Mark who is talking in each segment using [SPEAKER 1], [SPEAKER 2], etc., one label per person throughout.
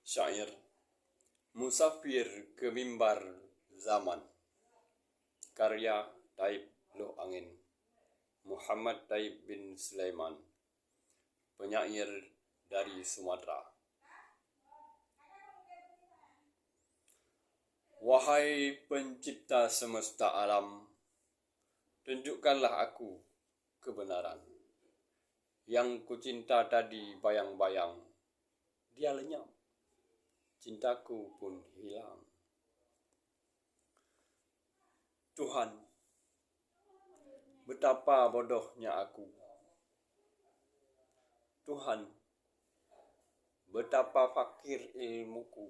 [SPEAKER 1] Syair Musafir ke Mimbar Zaman, karya Taib Loh Angin, Muhammad Taib bin Sulaiman, penyair dari Sumatera. Wahai pencipta semesta alam, tunjukkanlah aku kebenaran. Yang kucinta tadi bayang-bayang, dia lenyap, cintaku pun hilang. Tuhan, betapa bodohnya aku. Tuhan, betapa fakir ilmuku.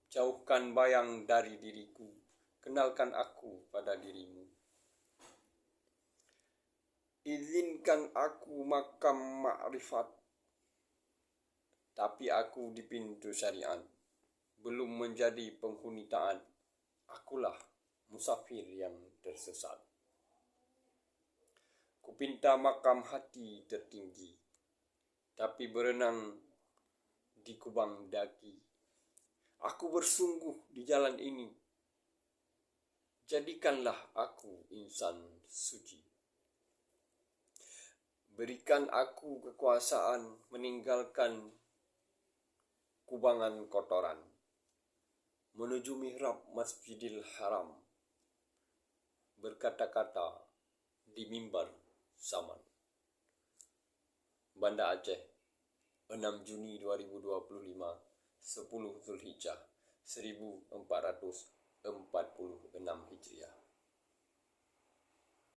[SPEAKER 1] Jauhkan bayang dari diriku, kenalkan aku pada dirimu. Izinkan aku makam makrifat, tapi aku di pintu syariat, belum menjadi penghuni taat. Akulah musafir yang tersesat. Kupinta makam hati tertinggi, tapi berenang di kubang daki. Aku bersungguh di jalan ini, jadikanlah aku insan suci. Berikan aku kekuasaan meninggalkan kubangan kotoran, menuju mihrab Masjidil Haram, berkata-kata di mimbar zaman. Banda Aceh, 6 Juni 2025, 10 Zulhijjah 1446 Hijriah.